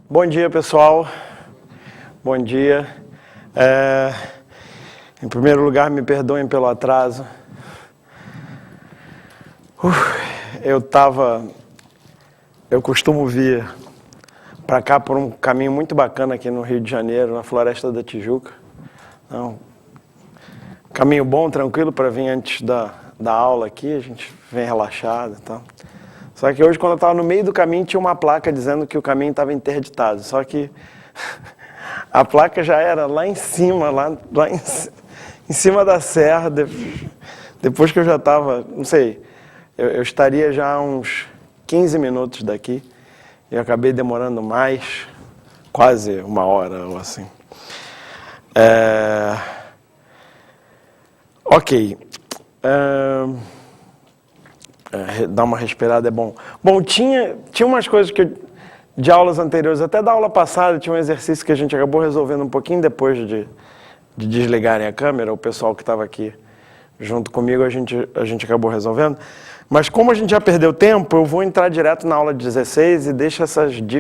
Bom dia, pessoal. Bom dia. Em primeiro lugar, me perdoem pelo atraso. Eu costumo vir para cá por um caminho muito bacana aqui no Rio de Janeiro, na Floresta da Tijuca. Então, caminho bom, tranquilo para vir antes da aula aqui, a gente vem relaxado e tal. Só que hoje, quando eu estava no meio do caminho, tinha uma placa dizendo que o caminho estava interditado. Só que a placa já era lá em cima, lá em cima da serra. Depois que eu já estava, não sei, eu estaria já uns 15 minutos daqui. E eu acabei demorando mais, quase uma hora ou assim. Ok. Dar uma respirada é bom. Bom, tinha umas coisas de aulas anteriores, até da aula passada, tinha um exercício que a gente acabou resolvendo um pouquinho depois de desligarem a câmera. O pessoal que estava aqui junto comigo, a gente acabou resolvendo. Mas como a gente já perdeu tempo, eu vou entrar direto na aula 16 e deixa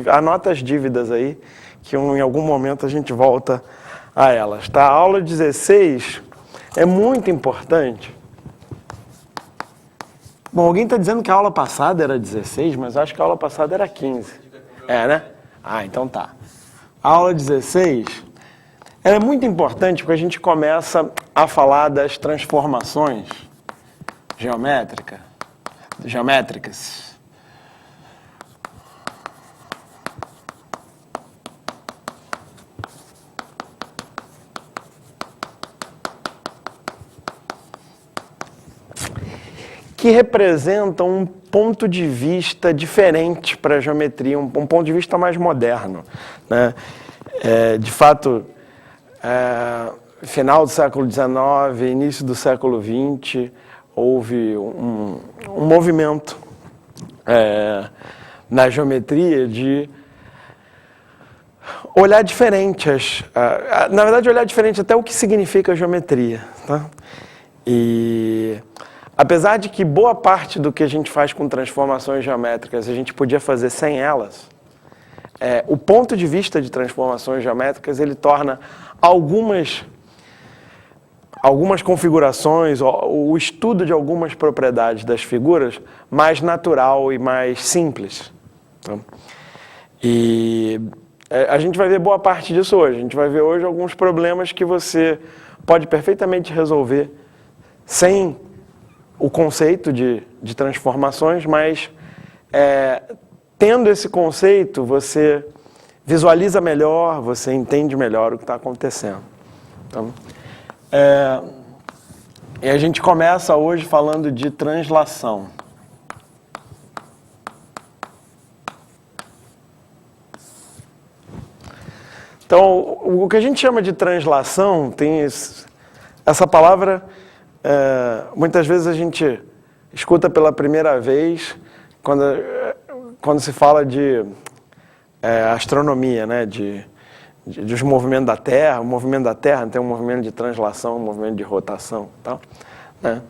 anota as dívidas aí, que em algum momento a gente volta a elas. Tá? A aula 16 é muito importante. Bom, alguém está dizendo que a aula passada era 16, mas acho que a aula passada era 15. Né? Então tá. A aula 16 ela é muito importante porque a gente começa a falar das transformações geométricas. Que representam um ponto de vista diferente para a geometria, um ponto de vista mais moderno. Né? De fato, final do século XIX, início do século XX, houve um movimento na geometria de olhar diferente, na verdade olhar diferente até o que significa a geometria. Tá? E apesar de que boa parte do que a gente faz com transformações geométricas a gente podia fazer sem elas, o ponto de vista de transformações geométricas ele torna algumas configurações, o estudo de algumas propriedades das figuras mais natural e mais simples. Tá? E a gente vai ver boa parte disso hoje. A gente vai ver hoje alguns problemas que você pode perfeitamente resolver sem o conceito de transformações, mas tendo esse conceito, você visualiza melhor, você entende melhor o que está acontecendo. Então, e a gente começa hoje falando de translação. Então, o que a gente chama de translação tem essa palavra. Muitas vezes a gente escuta pela primeira vez quando se fala de astronomia, né? Dos movimentos da Terra. O movimento da Terra tem um movimento de translação, um movimento de rotação. Tal, né?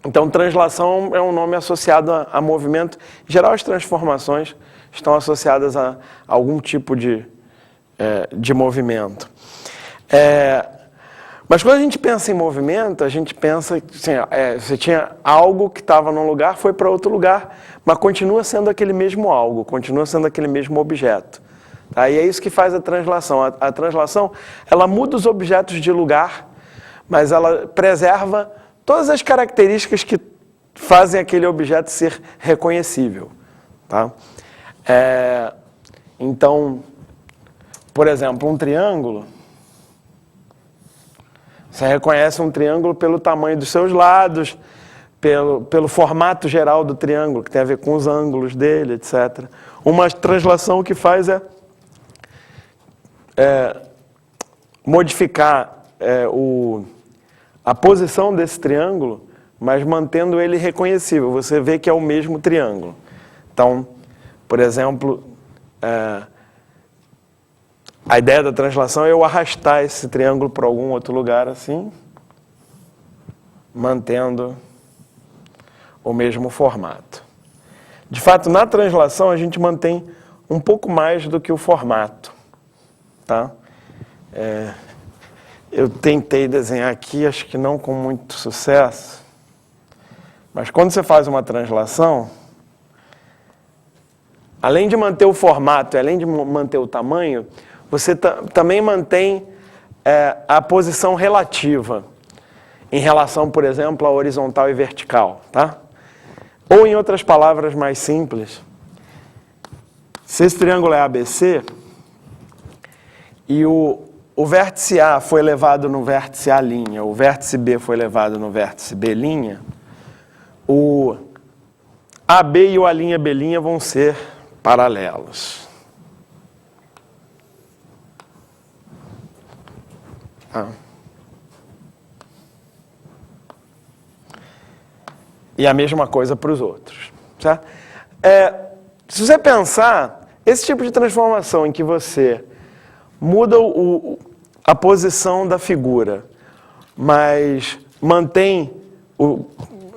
Então, translação é um nome associado a movimento. Em geral, as transformações estão associadas a algum tipo de movimento. Mas quando a gente pensa em movimento, a gente pensa que você tinha algo que estava num lugar, foi para outro lugar, mas continua sendo aquele mesmo algo, continua sendo aquele mesmo objeto. Tá? E é isso que faz a translação. A translação, ela muda os objetos de lugar, mas ela preserva todas as características que fazem aquele objeto ser reconhecível. Tá? Então, por exemplo, um triângulo, você reconhece um triângulo pelo tamanho dos seus lados, pelo formato geral do triângulo, que tem a ver com os ângulos dele, etc. Uma translação que faz modificar a posição desse triângulo, mas mantendo ele reconhecível. Você vê que é o mesmo triângulo. Então, por exemplo, a ideia da translação é eu arrastar esse triângulo para algum outro lugar assim, mantendo o mesmo formato. De fato, na translação a gente mantém um pouco mais do que o formato, tá? Eu tentei desenhar aqui, acho que não com muito sucesso, mas quando você faz uma translação, além de manter o formato, além de manter o tamanho, você também mantém a posição relativa em relação, por exemplo, à horizontal e vertical, tá? Ou, em outras palavras mais simples, se esse triângulo é ABC e o vértice A foi levado no vértice A', o vértice B foi levado no vértice B', o AB e o A'B' vão ser paralelos. E a mesma coisa para os outros. Certo? Se você pensar, esse tipo de transformação em que você muda a posição da figura, mas mantém,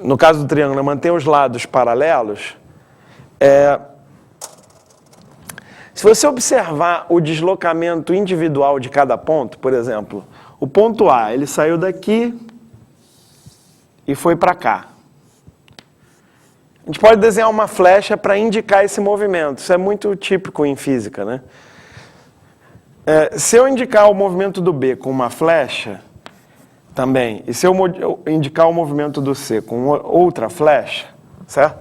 no caso do triângulo, mantém os lados paralelos, se você observar o deslocamento individual de cada ponto, por exemplo, o ponto A, ele saiu daqui e foi para cá. A gente pode desenhar uma flecha para indicar esse movimento. Isso é muito típico em física, né? Se eu indicar o movimento do B com uma flecha, também, e se eu indicar o movimento do C com outra flecha, certo?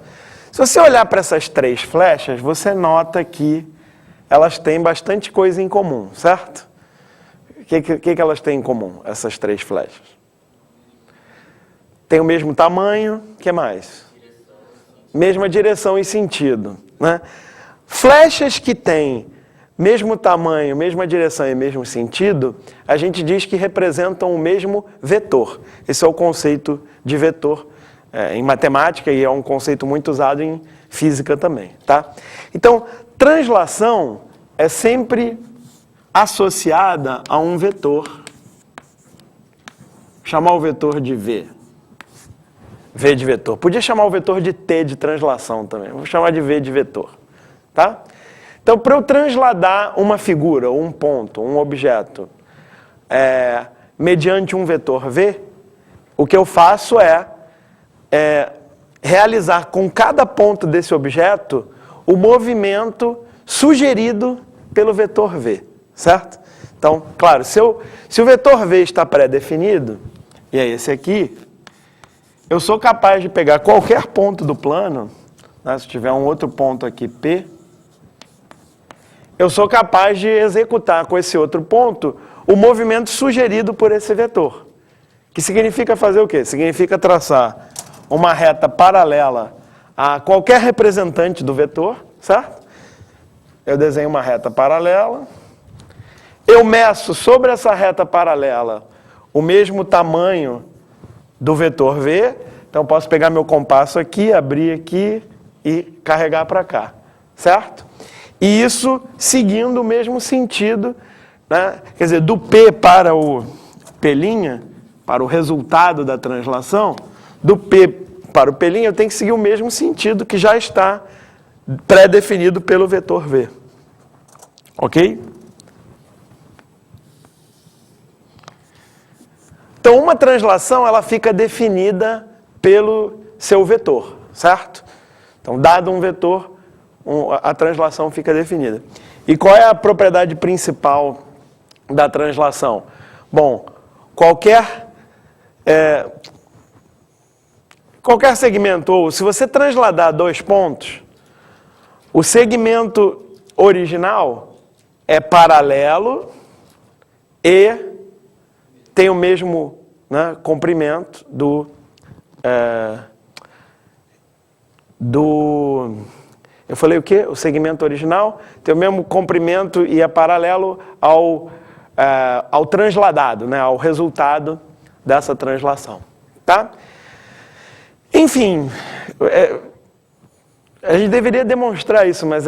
Se você olhar para essas três flechas, você nota que elas têm bastante coisa em comum, certo? O que elas têm em comum, essas três flechas? Tem o mesmo tamanho, o que mais? Mesma direção e sentido, né? Flechas que têm mesmo tamanho, mesma direção e mesmo sentido, a gente diz que representam o mesmo vetor. Esse é o conceito de vetor em matemática e é um conceito muito usado em física também, tá? Então, translação é sempre associada a um vetor. Chamar o vetor de V. V de vetor. Podia chamar o vetor de T de translação também. Vou chamar de V de vetor. Tá? Então, para eu transladar uma figura, um ponto, um objeto, mediante um vetor V, o que eu faço é realizar com cada ponto desse objeto o movimento sugerido pelo vetor V. Certo? Então, claro, se o vetor V está pré-definido, e é esse aqui, eu sou capaz de pegar qualquer ponto do plano, né, se tiver um outro ponto aqui, P, eu sou capaz de executar com esse outro ponto o movimento sugerido por esse vetor. Que significa fazer o quê? Significa traçar uma reta paralela a qualquer representante do vetor, certo? Eu desenho uma reta paralela, eu meço sobre essa reta paralela o mesmo tamanho do vetor V, então eu posso pegar meu compasso aqui, abrir aqui e carregar para cá, certo? E isso seguindo o mesmo sentido, né? Quer dizer, do P para o P', para o resultado da translação, do P para o P', eu tenho que seguir o mesmo sentido que já está pré-definido pelo vetor V. Ok? Então, uma translação, ela fica definida pelo seu vetor, certo? Então, dado um vetor, a translação fica definida. E qual é a propriedade principal da translação? Bom, qualquer segmento, ou se você transladar dois pontos, o segmento original é paralelo e tem o mesmo, né, comprimento eu falei o quê? O segmento original tem o mesmo comprimento e é paralelo ao transladado, né, ao resultado dessa translação. Tá? Enfim, a gente deveria demonstrar isso, mas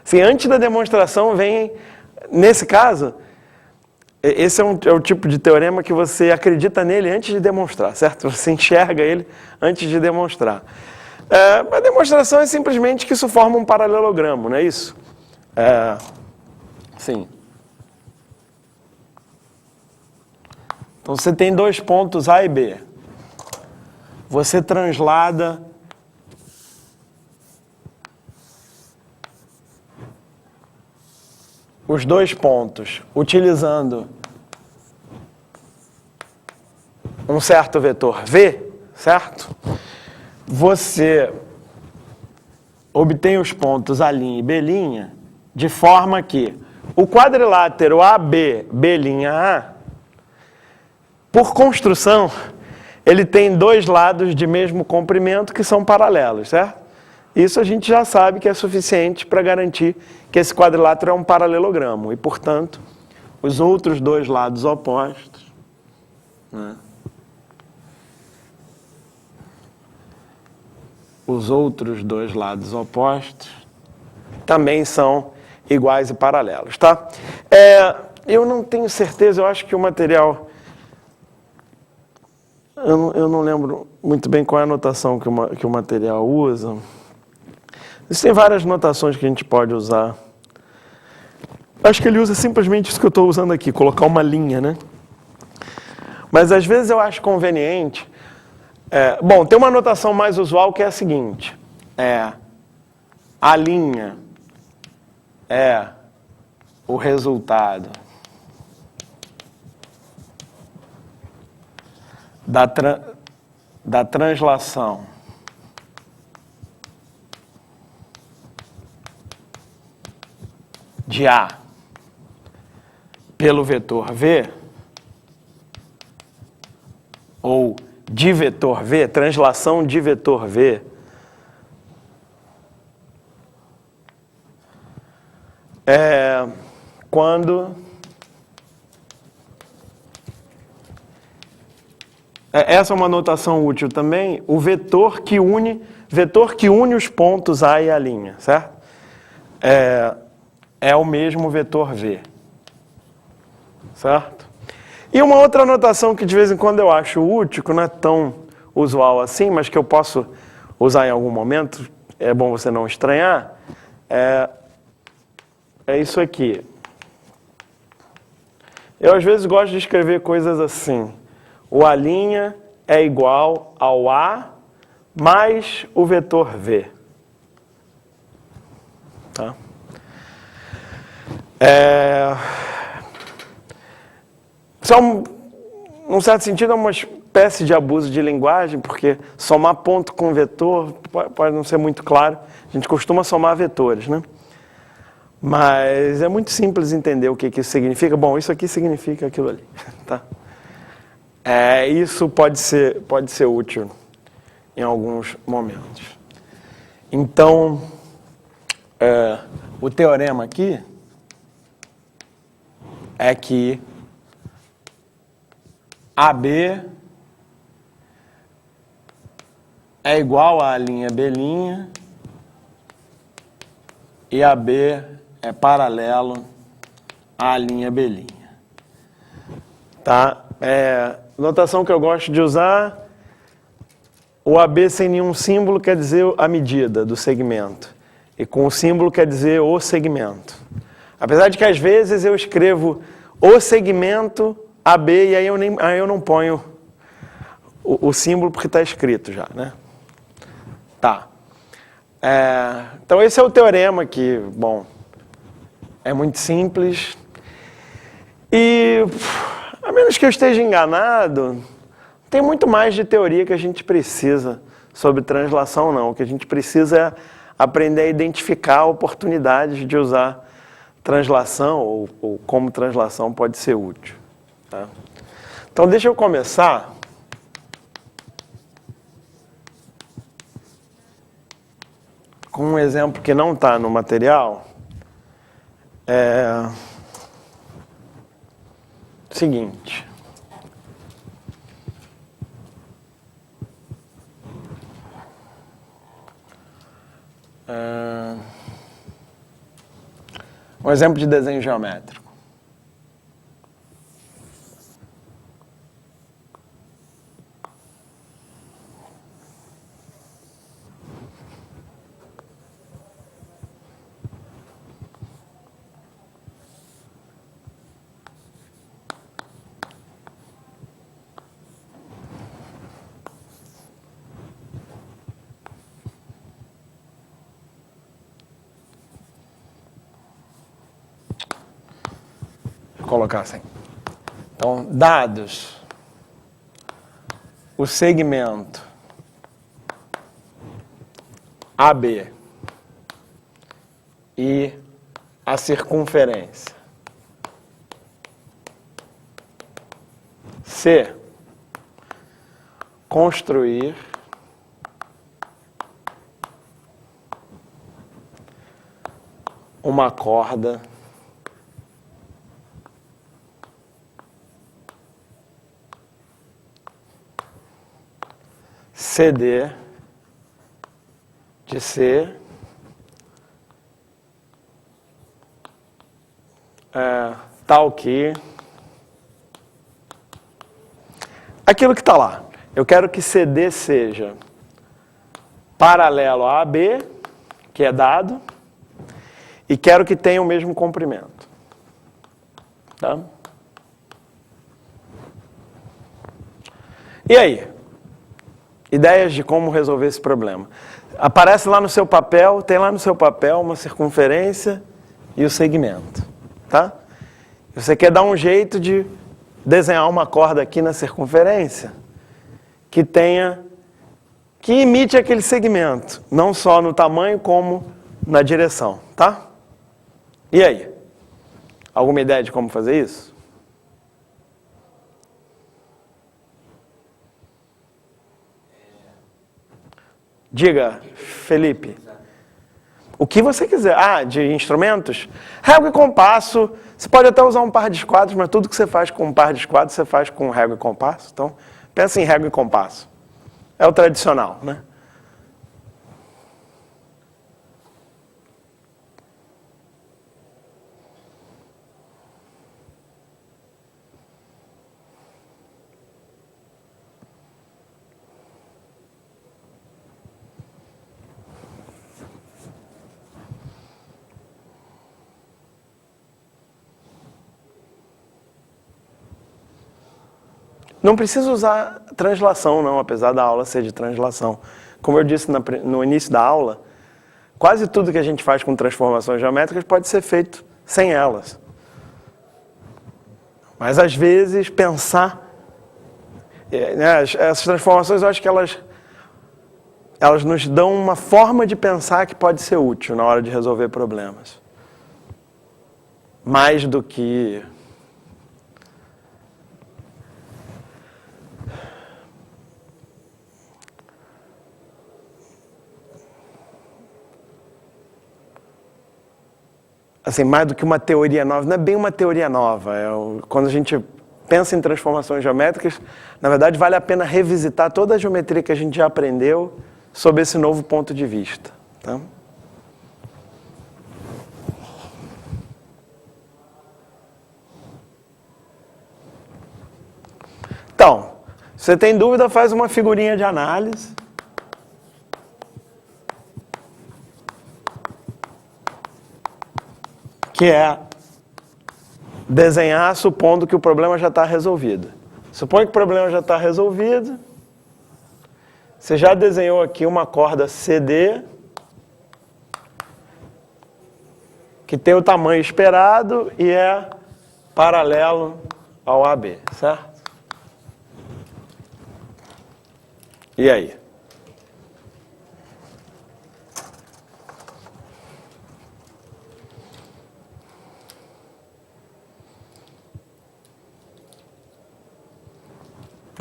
assim, antes da demonstração vem, nesse caso, esse é o tipo de teorema que você acredita nele antes de demonstrar, certo? Você enxerga ele antes de demonstrar. A demonstração é simplesmente que isso forma um paralelogramo, não é isso? Sim. Então você tem dois pontos A e B. Você translada os dois pontos utilizando um certo vetor V, certo? Você obtém os pontos A' e B', de forma que o quadrilátero AB, B'A, por construção, ele tem dois lados de mesmo comprimento que são paralelos, certo? Isso a gente já sabe que é suficiente para garantir que esse quadrilátero é um paralelogramo e, portanto, os outros dois lados opostos, né? Os outros dois lados opostos também são iguais e paralelos, tá? Eu não tenho certeza, eu acho que o material... Eu não lembro muito bem qual é a notação que o material usa. Existem várias notações que a gente pode usar. Acho que ele usa simplesmente isso que eu estou usando aqui, colocar uma linha, né? Mas às vezes eu acho conveniente... bom, tem uma notação mais usual que é a seguinte. A linha é o resultado da translação de A pelo vetor V, ou de vetor V, translação de vetor V, quando essa é uma notação útil também, o vetor que une os pontos A e A', certo? É o mesmo vetor V, certo? E uma outra notação que de vez em quando eu acho útil, que não é tão usual assim, mas que eu posso usar em algum momento, é bom você não estranhar, é isso aqui. Eu às vezes gosto de escrever coisas assim. O A' é igual ao A mais o vetor V. Tá? Isso num certo sentido, é uma espécie de abuso de linguagem, porque somar ponto com vetor pode não ser muito claro. A gente costuma somar vetores, né? Mas é muito simples entender o que isso significa. Bom, isso aqui significa aquilo ali, tá? Isso pode ser útil em alguns momentos. Então, o teorema aqui é que AB é igual a B' e AB é paralelo à B'. Tá? Notação que eu gosto de usar, o AB sem nenhum símbolo quer dizer a medida do segmento. E com o símbolo quer dizer o segmento. Apesar de que às vezes eu escrevo o segmento AB e aí eu não ponho o símbolo porque está escrito já, né? Tá. Então esse é o teorema que, bom, é muito simples. E, a menos que eu esteja enganado, tem muito mais de teoria que a gente precisa sobre translação, não. O que a gente precisa é aprender a identificar oportunidades de usar translação ou como translação pode ser útil. Tá? Então, deixa eu começar com um exemplo que não está no material. Seguinte. Um exemplo de desenho geométrico. colocar assim. Então, dados o segmento AB e a circunferência C, construir uma corda CD de C tal que aquilo que está lá. Eu quero que CD seja paralelo a AB, que é dado, e quero que tenha o mesmo comprimento. Tá? E aí? Ideias de como resolver esse problema. Aparece lá no seu papel, tem lá no seu papel uma circunferência e o segmento. Tá? Você quer dar um jeito de desenhar uma corda aqui na circunferência que imite aquele segmento, não só no tamanho como na direção, tá? E aí? Alguma ideia de como fazer isso? Diga, Felipe. O que você quiser. Ah, de instrumentos? Régua e compasso. Você pode até usar um par de esquadros, mas tudo que você faz com um par de esquadros, você faz com régua e compasso. Então, pensa em régua e compasso. É o tradicional, né? Não precisa usar translação, não, apesar da aula ser de translação. Como eu disse no início da aula, quase tudo que a gente faz com transformações geométricas pode ser feito sem elas. Mas, às vezes, pensar... essas transformações, eu acho que elas nos dão uma forma de pensar que pode ser útil na hora de resolver problemas. Mais do que... assim, mais do que uma teoria nova, não é bem uma teoria nova. Quando a gente pensa em transformações geométricas, na verdade vale a pena revisitar toda a geometria que a gente já aprendeu sob esse novo ponto de vista. Tá? Então, se você tem dúvida, faz uma figurinha de análise. Que é desenhar supondo que o problema já está resolvido. Supõe que o problema já está resolvido. Você já desenhou aqui uma corda CD que tem o tamanho esperado e é paralelo ao AB, certo? E aí?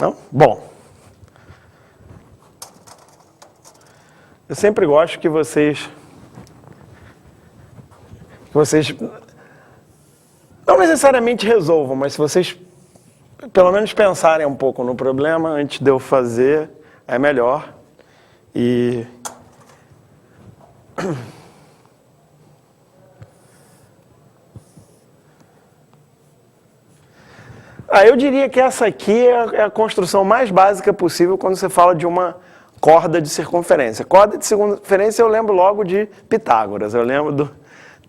Não? Bom, eu sempre gosto que vocês não necessariamente resolvam, mas se vocês pelo menos pensarem um pouco no problema antes de eu fazer, é melhor. E eu diria que essa aqui é a construção mais básica possível quando você fala de uma corda de circunferência. Corda de circunferência eu lembro logo de Pitágoras, eu lembro do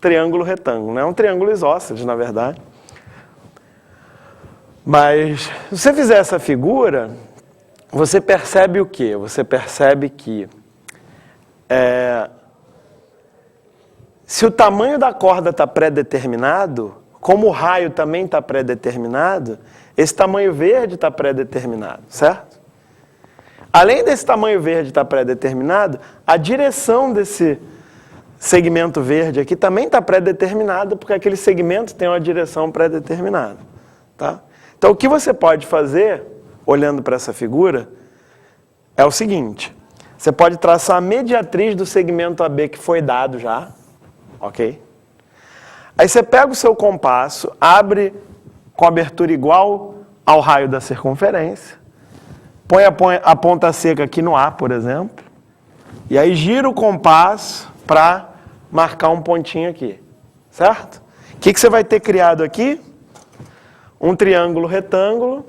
triângulo retângulo. É um triângulo isósceles, na verdade. Mas se você fizer essa figura, você percebe o quê? Você percebe que se o tamanho da corda está pré-determinado, como o raio também está pré-determinado, esse tamanho verde está pré-determinado, certo? Além desse tamanho verde estar pré-determinado, a direção desse segmento verde aqui também está pré-determinada, porque aquele segmento tem uma direção pré-determinada. Tá? Então, o que você pode fazer, olhando para essa figura, é o seguinte. Você pode traçar a mediatriz do segmento AB que foi dado já, ok? Aí você pega o seu compasso, abre com abertura igual ao raio da circunferência, põe a ponta seca aqui no A, por exemplo, e aí gira o compasso para marcar um pontinho aqui, certo? O que você vai ter criado aqui? Um triângulo retângulo,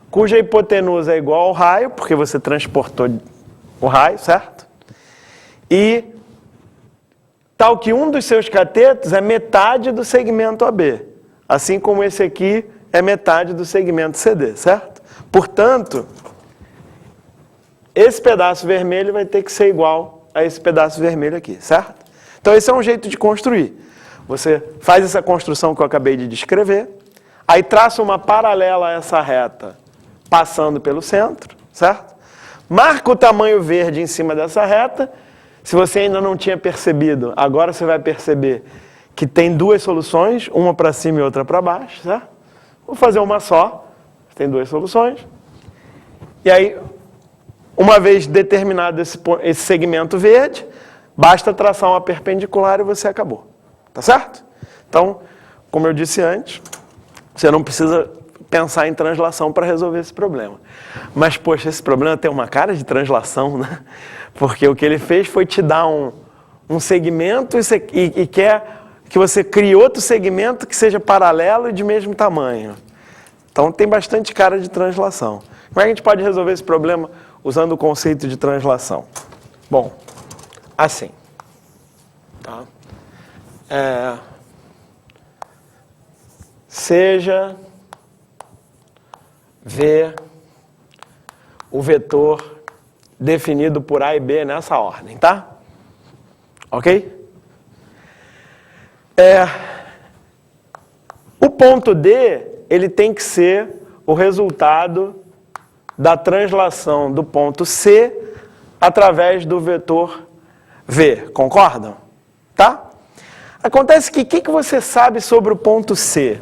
cuja hipotenusa é igual ao raio, porque você transportou o raio, certo? E tal que um dos seus catetos é metade do segmento AB, assim como esse aqui é metade do segmento CD, certo? Portanto, esse pedaço vermelho vai ter que ser igual a esse pedaço vermelho aqui, certo? Então esse é um jeito de construir. Você faz essa construção que eu acabei de descrever, aí traça uma paralela a essa reta, passando pelo centro, certo? Marca o tamanho verde em cima dessa reta. Se você ainda não tinha percebido, agora você vai perceber que tem duas soluções, uma para cima e outra para baixo, certo? Vou fazer uma só, tem duas soluções. E aí, uma vez determinado esse segmento verde, basta traçar uma perpendicular e você acabou. Tá certo? Então, como eu disse antes, você não precisa pensar em translação para resolver esse problema. Mas, poxa, esse problema tem uma cara de translação, né? Porque o que ele fez foi te dar um segmento e quer que você crie outro segmento que seja paralelo e de mesmo tamanho. Então, tem bastante cara de translação. Como é que a gente pode resolver esse problema usando o conceito de translação? Bom, assim. Tá? Seja V o vetor definido por A e B nessa ordem, tá? Ok? O ponto D, ele tem que ser o resultado da translação do ponto C através do vetor V. Concordam? Tá? Acontece que o que você sabe sobre o ponto C?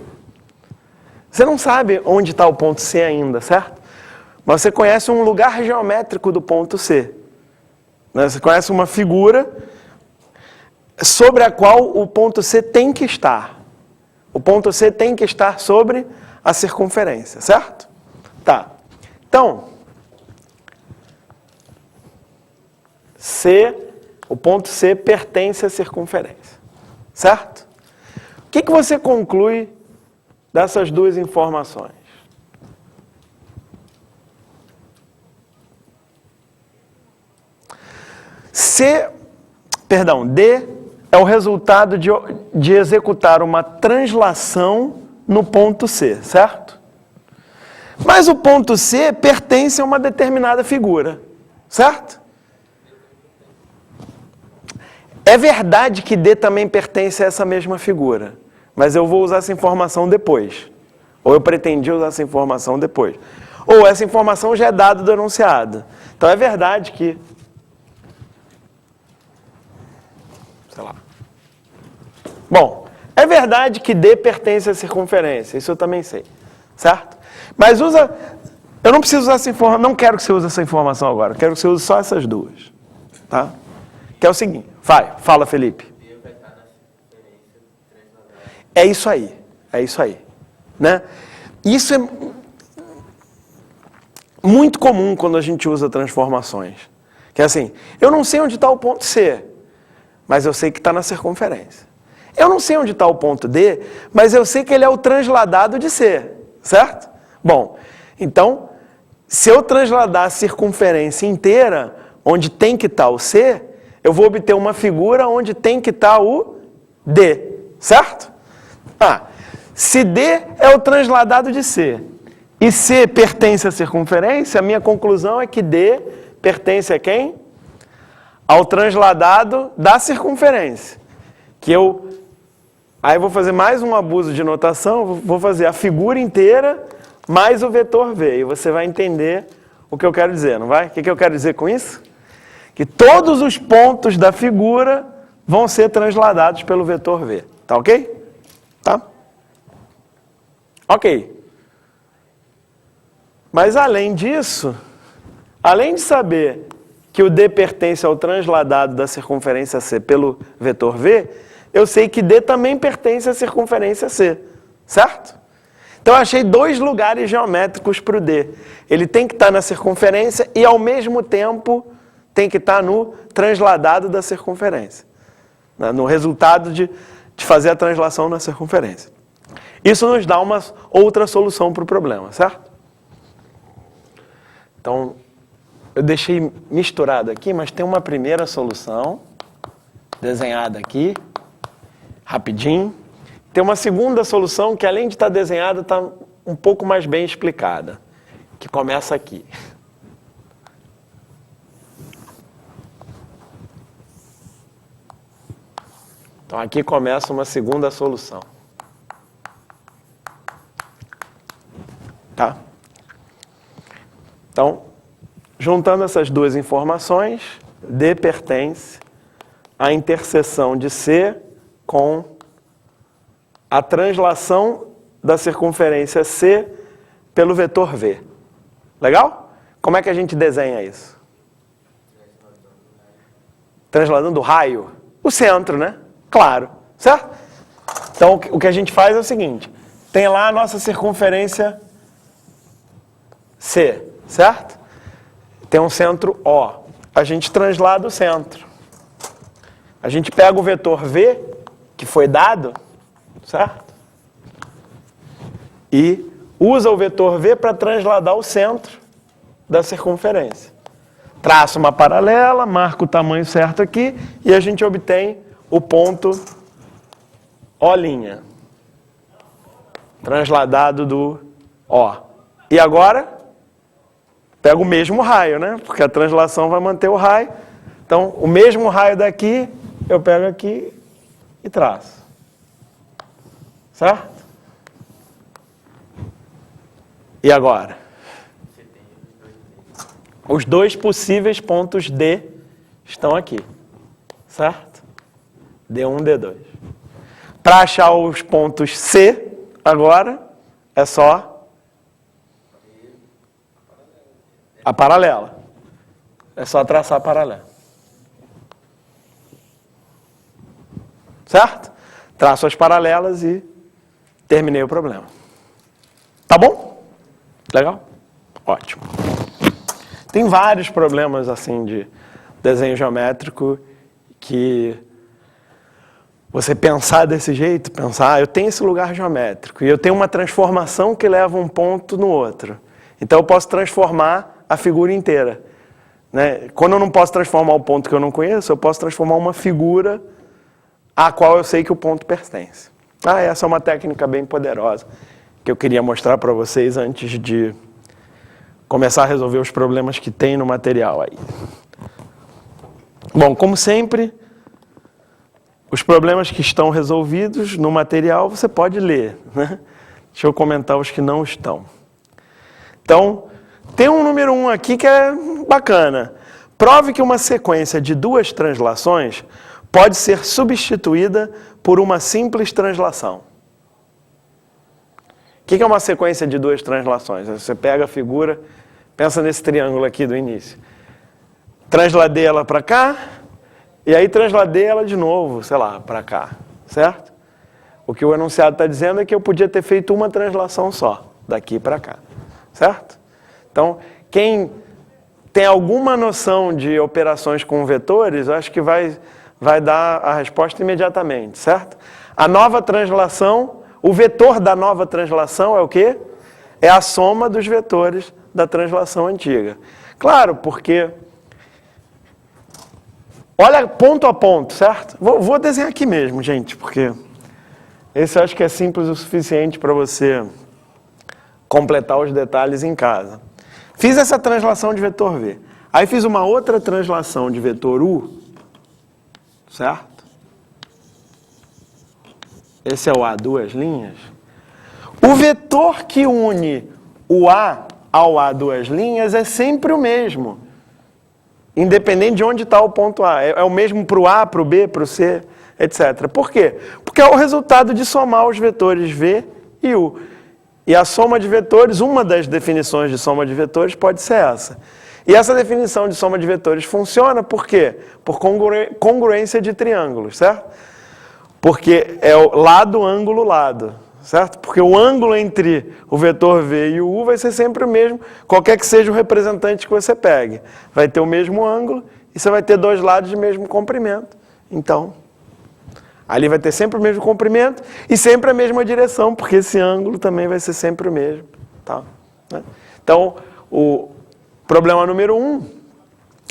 Você não sabe onde está o ponto C ainda, certo? Mas você conhece um lugar geométrico do ponto C. Você conhece uma figura sobre a qual o ponto C tem que estar. O ponto C tem que estar sobre a circunferência, certo? Tá. Então, o ponto C pertence à circunferência, certo? O que você conclui dessas duas informações? D é o resultado de executar uma translação no ponto C, certo? Mas o ponto C pertence a uma determinada figura, certo? É verdade que D também pertence a essa mesma figura, mas eu vou usar essa informação depois. Ou eu pretendia usar essa informação depois. Ou essa informação já é dada do enunciado. Então é verdade que... sei lá. Bom, é verdade que D pertence à circunferência, isso eu também sei, certo? Mas eu não preciso usar essa informação, não quero que você use essa informação agora, quero que você use só essas duas, tá? Que é o seguinte, fala Felipe. É isso aí, né? Isso é muito comum quando a gente usa transformações, que é assim, eu não sei onde está o ponto C, mas eu sei que está na circunferência. Eu não sei onde está o ponto D, mas eu sei que ele é o transladado de C, certo? Bom, então, se eu transladar a circunferência inteira, onde tem que estar o C, eu vou obter uma figura onde tem que estar o D, certo? Se D é o transladado de C e C pertence à circunferência, a minha conclusão é que D pertence a quem? Ao transladado da circunferência, que eu Aí eu vou fazer mais um abuso de notação, vou fazer a figura inteira mais o vetor V. E você vai entender o que eu quero dizer, não vai? O que eu quero dizer com isso? Que todos os pontos da figura vão ser transladados pelo vetor V. Tá ok? Tá? Ok. Mas além disso, além de saber que o D pertence ao transladado da circunferência C pelo vetor V, eu sei que D também pertence à circunferência C, certo? Então eu achei dois lugares geométricos para o D. Ele tem que estar na circunferência e ao mesmo tempo tem que estar no transladado da circunferência, no resultado de fazer a translação na circunferência. Isso nos dá uma outra solução para o problema, certo? Então, eu deixei misturado aqui, mas tem uma primeira solução, desenhada aqui, rapidinho. Tem uma segunda solução que, além de estar desenhada, está um pouco mais bem explicada, que começa aqui. Então, aqui começa uma segunda solução. Tá? Então, juntando essas duas informações, D pertence à interseção de C com a translação da circunferência C pelo vetor V. Legal? Como é que a gente desenha isso? Transladando o raio? O centro, né? Claro. Certo? Então, o que a gente faz é o seguinte. Tem lá a nossa circunferência C, certo? Tem um centro O. A gente translada o centro. A gente pega o vetor V, que foi dado, certo? E usa o vetor V para transladar o centro da circunferência. Traça uma paralela, marca o tamanho certo aqui e a gente obtém o ponto O', transladado do O. E agora, pega o mesmo raio, né? Porque a translação vai manter o raio. Então, o mesmo raio daqui, eu pego aqui e traço. Certo? E agora? Os dois possíveis pontos D estão aqui. Certo? D1, D2. Para achar os pontos C, agora, é só a paralela. É só traçar a paralela. Certo? Traço as paralelas e terminei o problema. Tá bom? Legal? Ótimo. Tem vários problemas assim de desenho geométrico que você pensar desse jeito, eu tenho esse lugar geométrico e eu tenho uma transformação que leva um ponto no outro. Então eu posso transformar a figura inteira. Né? Quando eu não posso transformar o ponto que eu não conheço, eu posso transformar uma figura a qual eu sei que o ponto pertence. Essa é uma técnica bem poderosa que eu queria mostrar para vocês antes de começar a resolver os problemas que tem no material aí. Bom, como sempre, os problemas que estão resolvidos no material você pode ler, né? Deixa eu comentar os que não estão. Então, tem um número 1 aqui que é bacana. Prove que uma sequência de duas translações pode ser substituída por uma simples translação. O que é uma sequência de duas translações? Você pega a figura, pensa nesse triângulo aqui do início. Transladei ela para cá, e aí transladei ela de novo, sei lá, para cá, certo? O que o enunciado está dizendo é que eu podia ter feito uma translação só, daqui para cá, certo? Então, quem tem alguma noção de operações com vetores, eu acho que vai dar a resposta imediatamente, certo? A nova translação, o vetor da nova translação é o quê? É a soma dos vetores da translação antiga. Claro, porque olha ponto a ponto, certo? Vou desenhar aqui mesmo, gente, porque esse eu acho que é simples o suficiente para você completar os detalhes em casa. Fiz essa translação de vetor V. Aí fiz uma outra translação de vetor U, certo? esse é o A, duas linhas. O vetor que une o A ao A, duas linhas, é sempre o mesmo. Independente de onde está o ponto A. É o mesmo para o A, para o B, para o C, etc. Por quê? Porque é o resultado de somar os vetores V e U. E a soma de vetores, uma das definições de soma de vetores pode ser essa. E essa definição de soma de vetores funciona por quê? Por congruência de triângulos, certo? Porque é o lado, ângulo, lado, certo? Porque o ângulo entre o vetor V e o U vai ser sempre o mesmo, qualquer que seja o representante que você pegue. Vai ter o mesmo ângulo e você vai ter dois lados de mesmo comprimento. Então, ali vai ter sempre o mesmo comprimento e sempre a mesma direção, porque esse ângulo também vai ser sempre o mesmo. Tá? Então, o problema número 1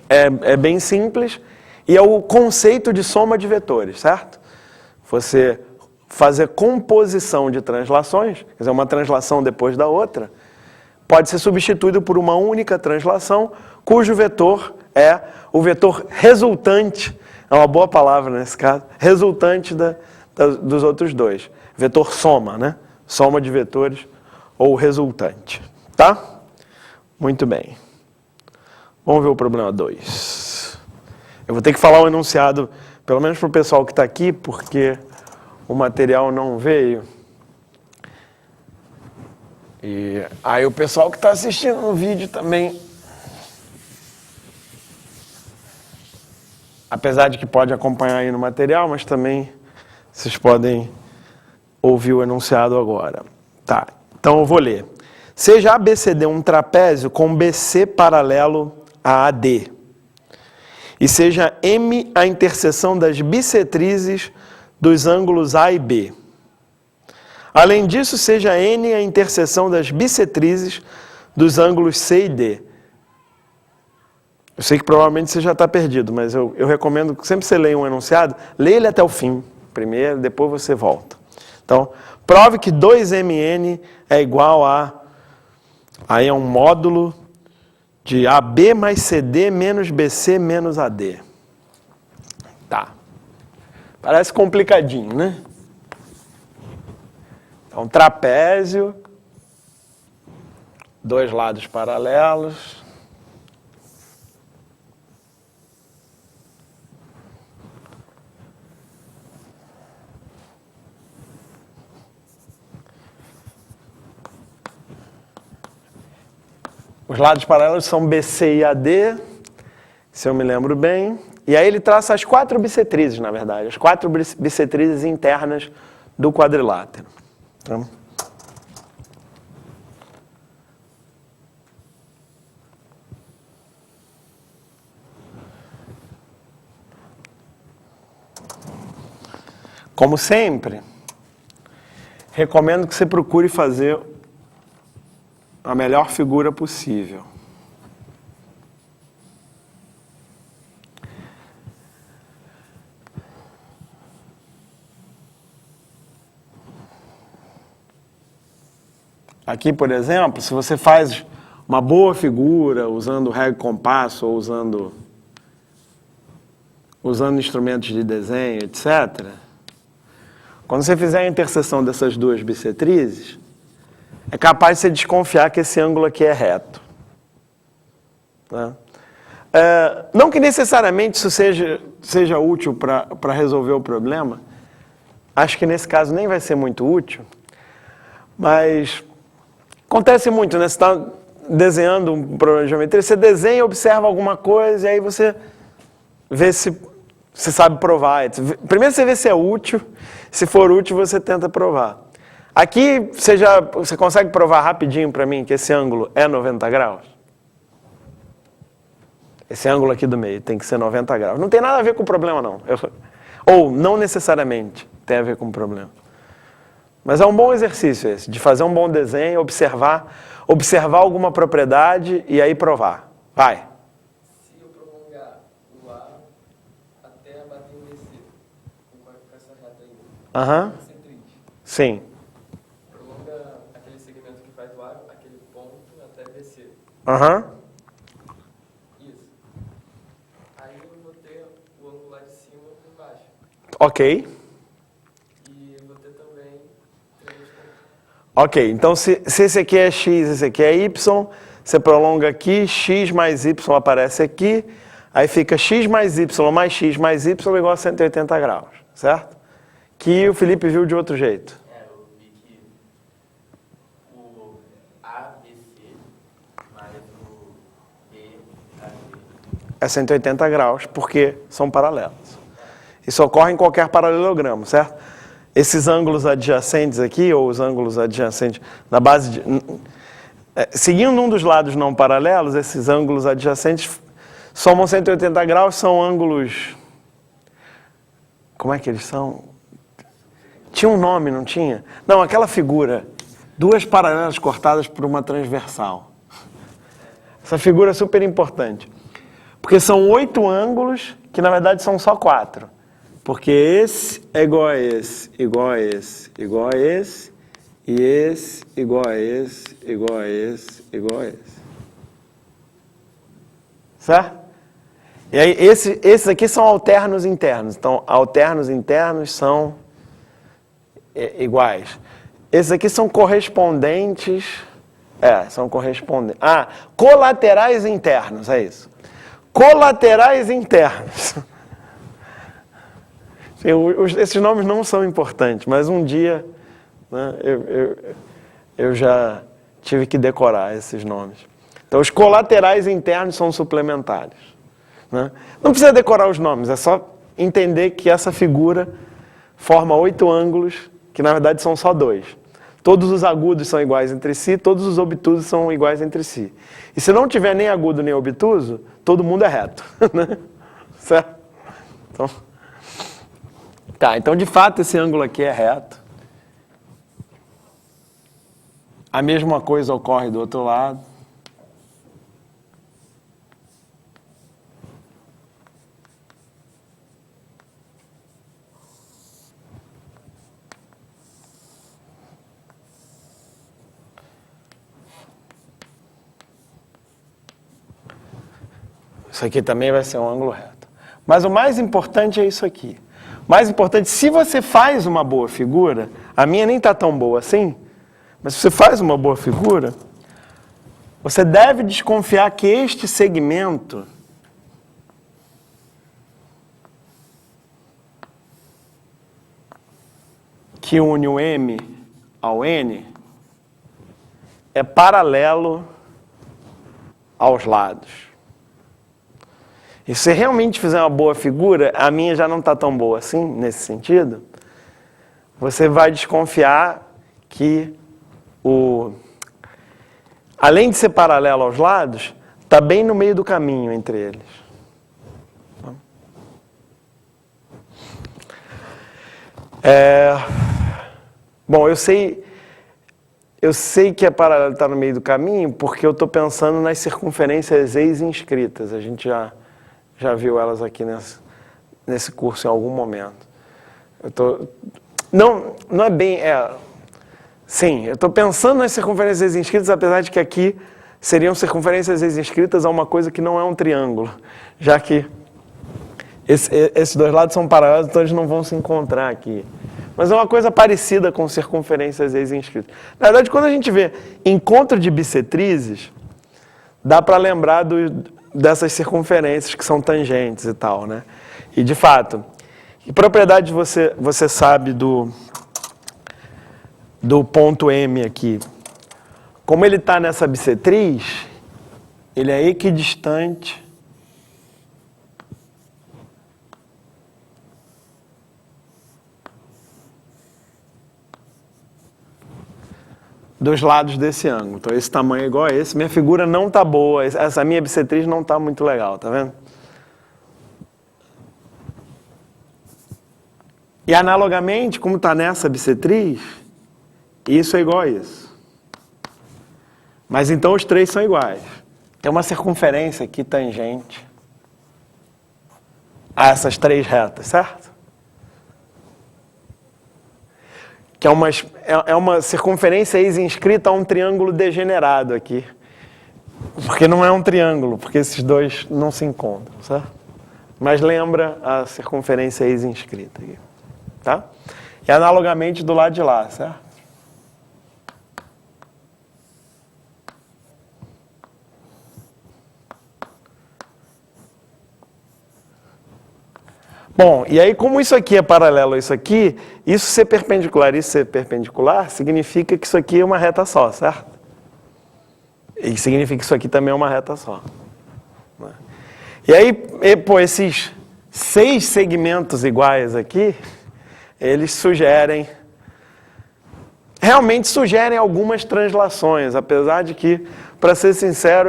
é bem simples e é o conceito de soma de vetores, certo? Você fazer composição de translações, quer dizer, uma translação depois da outra, pode ser substituído por uma única translação, cujo vetor é o vetor resultante, é uma boa palavra nesse caso, resultante dos outros dois. Vetor soma, né? Soma de vetores ou resultante. Tá? Muito bem. Vamos ver o problema 2. Eu vou ter que falar o enunciado, pelo menos para o pessoal que está aqui, porque o material não veio. E aí o pessoal que está assistindo no vídeo também, apesar de que pode acompanhar aí no material, mas também vocês podem ouvir o enunciado agora. Tá, então eu vou ler. Seja ABCD um trapézio com BC paralelo a AD. E seja M a interseção das bissetrizes dos ângulos A e B. Além disso, seja N a interseção das bissetrizes dos ângulos C e D. Eu sei que provavelmente você já está perdido, mas eu recomendo que sempre você leia um enunciado, leia ele até o fim primeiro, depois você volta. Então, prove que 2mn é igual a... Aí é um módulo de AB mais CD menos BC menos AD. Tá. Parece complicadinho, né? Então, trapézio, dois lados paralelos. Os lados paralelos são BC e AD, se eu me lembro bem. E aí ele traça as 4 bissetrizes, na verdade, as 4 bissetrizes internas do quadrilátero. Então, como sempre, recomendo que você procure fazer a melhor figura possível. Aqui, por exemplo, se você faz uma boa figura usando régua e compasso ou usando instrumentos de desenho, etc., quando você fizer a interseção dessas duas bissetrizes, é capaz de você desconfiar que esse ângulo aqui é reto. Né? Não que necessariamente isso seja útil para resolver o problema, acho que nesse caso nem vai ser muito útil, mas acontece muito, né? Você está desenhando um problema de geometria, você desenha, observa alguma coisa, e aí você vê se você sabe provar. Primeiro você vê se é útil, se for útil você tenta provar. Aqui você consegue provar rapidinho para mim que esse ângulo é 90 graus? Esse ângulo aqui do meio tem que ser 90 graus. Não tem nada a ver com o problema, não. Ou não necessariamente tem a ver com o problema. Mas é um bom exercício esse, de fazer um bom desenho, observar alguma propriedade e aí provar. Vai. Se eu prolongar o A até bater em BC, com essa reta aí, Aham. Sim. prolonga aquele segmento que faz do A, aquele ponto até BC. Aham. Isso. Aí eu vou ter o ângulo lá de cima por baixo. Ok. E vou ter também Ok, então se esse aqui é x, esse aqui é y, você prolonga aqui, x mais y aparece aqui, aí fica x mais y igual a 180 graus, certo? Que o Felipe viu de outro jeito. Eu vi que o ABC mais o BAC É 180 graus, porque são paralelos. Isso ocorre em qualquer paralelogramo, certo? Esses ângulos adjacentes aqui, ou os ângulos adjacentes na base de... seguindo um dos lados não paralelos, esses ângulos adjacentes somam 180 graus, são ângulos... Como é que eles são? Tinha um nome, não tinha? Não, aquela figura. Duas paralelas cortadas por uma transversal. Essa figura é super importante. Porque são 8 ângulos, que na verdade são só 4. Porque esse é igual a esse, igual a esse, igual a esse, e esse igual a esse, igual a esse, igual a esse. Certo? E aí, esses aqui são alternos internos. Então, alternos internos são iguais. Esses aqui são correspondentes. São correspondentes. Colaterais internos, é isso. Colaterais internos. Esses nomes não são importantes, mas um dia, né, eu já tive que decorar esses nomes. Então, os colaterais internos são suplementares. Né? Não precisa decorar os nomes, é só entender que essa figura forma 8 ângulos, que na verdade são só 2. Todos os agudos são iguais entre si, todos os obtusos são iguais entre si. E se não tiver nem agudo nem obtuso, todo mundo é reto. Né? Certo? Então de fato esse ângulo aqui é reto. A mesma coisa ocorre do outro lado. Isso aqui também vai ser um ângulo reto. Mas o mais importante é isso aqui. O mais importante, se você faz uma boa figura, a minha nem está tão boa assim, mas se você faz uma boa figura, você deve desconfiar que este segmento que une o M ao N é paralelo aos lados. E se você realmente fizer uma boa figura, a minha já não está tão boa assim, nesse sentido, você vai desconfiar que além de ser paralelo aos lados, está bem no meio do caminho entre eles. Bom, eu sei que a paralela está no meio do caminho porque eu estou pensando nas circunferências ex-inscritas. A gente já viu elas aqui nesse curso em algum momento. Não é bem... sim, eu estou pensando nas circunferências ex-inscritas, apesar de que aqui seriam circunferências ex-inscritas a uma coisa que não é um triângulo, já que esses dois lados são paralelos, então eles não vão se encontrar aqui. Mas é uma coisa parecida com circunferências ex-inscritas. Na verdade, quando a gente vê encontro de bissetrizes, dá para lembrar dessas circunferências que são tangentes e tal, né? E, de fato, que propriedade você sabe do ponto M aqui? Como ele está nessa bissetriz, ele é equidistante dos lados desse ângulo. Então, esse tamanho é igual a esse. Minha figura não está boa. Essa minha bissetriz não está muito legal, tá vendo? E, analogamente, como está nessa bissetriz, isso é igual a isso. Mas, então, os três são iguais. Tem uma circunferência aqui tangente a essas três retas, certo? Que é uma circunferência ex-inscrita a um triângulo degenerado aqui. Porque não é um triângulo, porque esses dois não se encontram, certo? Mas lembra a circunferência ex-inscrita aqui, tá? E analogamente do lado de lá, certo? Bom, e aí como isso aqui é paralelo a isso ser perpendicular e isso ser perpendicular, significa que isso aqui é uma reta só, certo? E significa que isso aqui também é uma reta só. E aí, pô, esses 6 segmentos iguais aqui, eles realmente sugerem algumas translações, apesar de que, para ser sincero,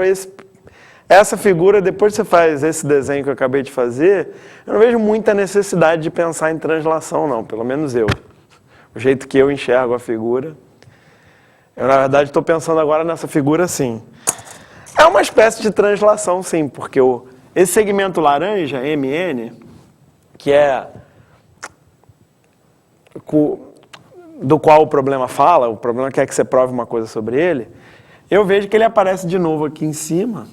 essa figura, depois que você faz esse desenho que eu acabei de fazer, eu não vejo muita necessidade de pensar em translação, não, pelo menos eu. O jeito que eu enxergo a figura. Eu, na verdade, estou pensando agora nessa figura assim. É uma espécie de translação, sim, porque esse segmento laranja, MN, que é do qual o problema fala, o problema quer que você prove uma coisa sobre ele, eu vejo que ele aparece de novo aqui em cima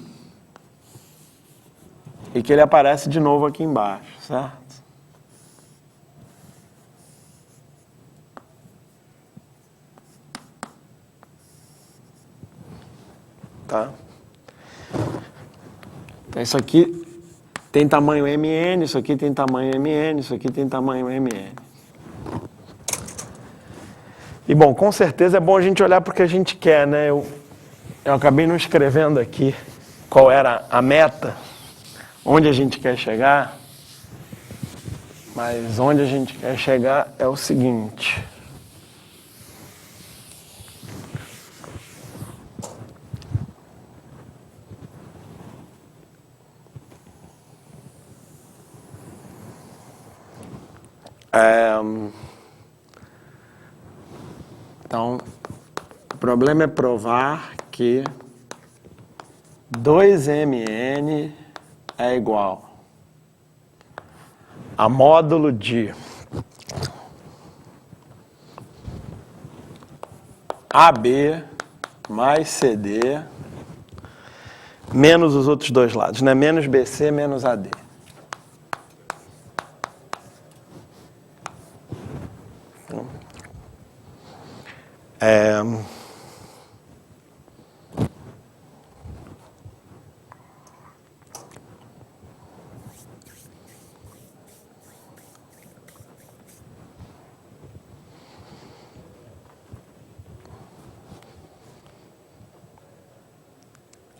e que ele aparece de novo aqui embaixo, certo? Tá? Então isso aqui tem tamanho MN, isso aqui tem tamanho MN, isso aqui tem tamanho MN. E bom, com certeza é bom a gente olhar para o que a gente quer, né? Eu acabei não escrevendo aqui qual era a meta, onde a gente quer chegar, mas onde a gente quer chegar é o seguinte. Então, o problema é provar que 2mn é igual a módulo de AB mais CD menos os outros dois lados, né? Menos BC menos AD.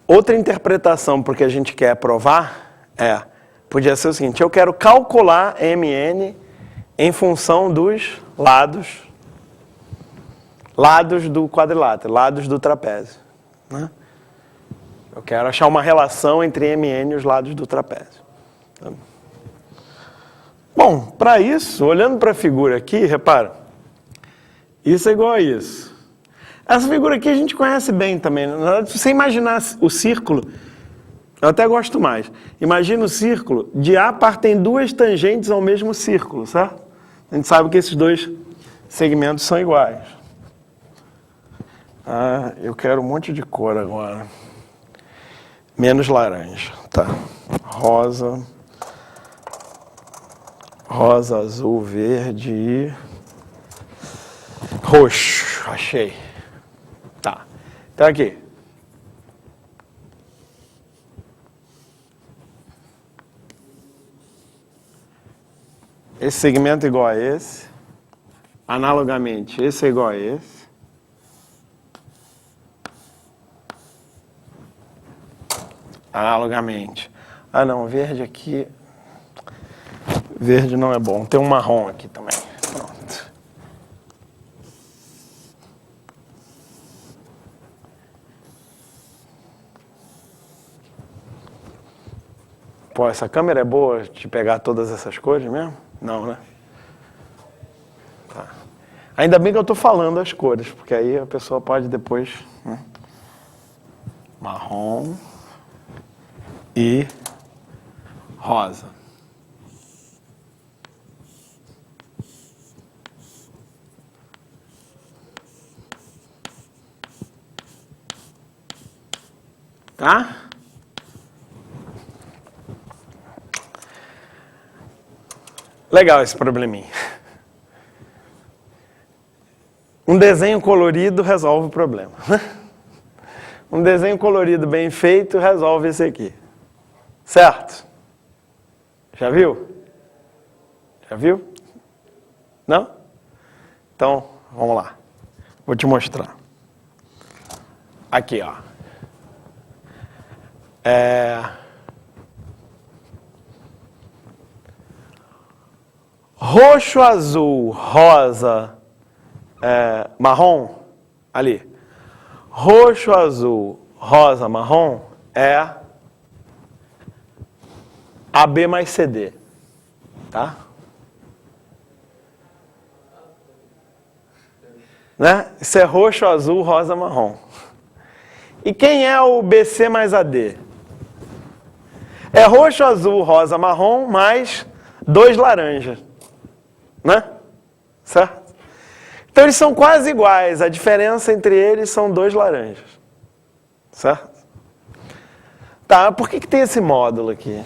Outra interpretação porque a gente quer provar podia ser o seguinte: eu quero calcular MN em função dos lados do quadrilátero, lados do trapézio, né? Eu quero achar uma relação entre MN e os lados do trapézio. Bom, para isso, olhando para a figura aqui, repara, isso é igual a isso. Essa figura aqui a gente conhece bem também. Na verdade, se você imaginar o círculo, eu até gosto mais. Imagina o círculo, de A partem 2 tangentes ao mesmo círculo, certo? A gente sabe que esses 2 segmentos são iguais. Eu quero um monte de cor agora. Menos laranja, tá. Rosa, azul, verde e roxo. Achei. Tá. Então aqui. Esse segmento é igual a esse. Analogamente, esse é igual a esse. Analogamente. Não, verde aqui. Verde não é bom. Tem um marrom aqui também. Pronto. Pô, essa câmera é boa de pegar todas essas cores mesmo? Não, né? Tá. Ainda bem que eu estou falando as cores, porque aí a pessoa pode depois... Né? Marrom e rosa. Tá? Legal esse probleminha. Um desenho colorido resolve o problema. Um desenho colorido bem feito resolve esse aqui. Certo? Já viu? Já viu? Não? Então, vamos lá. Vou te mostrar. Aqui, ó. Roxo, azul, rosa, marrom, ali. Roxo, azul, rosa, marrom é AB mais CD, tá? Né? Isso é roxo, azul, rosa, marrom. E quem é o BC mais AD? É roxo, azul, rosa, marrom mais 2 laranjas. Né? Certo? Então eles são quase iguais. A diferença entre eles são 2 laranjas. Certo? Tá, por que tem esse módulo aqui?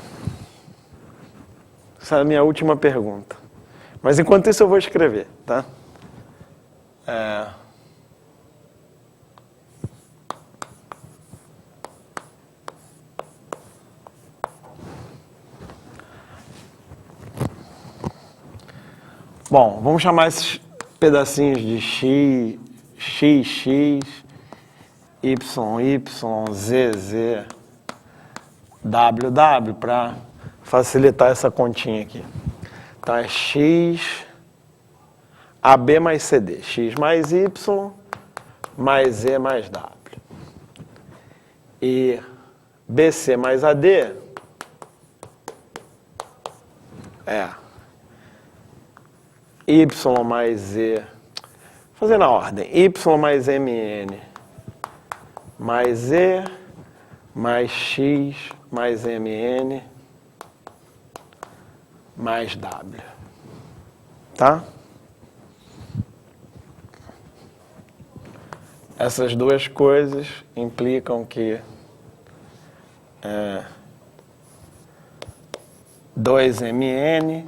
Essa é a minha última pergunta. Mas enquanto isso eu vou escrever, tá? Bom, vamos chamar esses pedacinhos de x, y, z, w para facilitar essa continha aqui. Então é x, AB mais CD. X mais y mais z mais w. E BC mais AD é y mais z, vou fazer na ordem, y mais mn mais z mais x mais mn mais w. Tá? Essas duas coisas implicam que 2mn.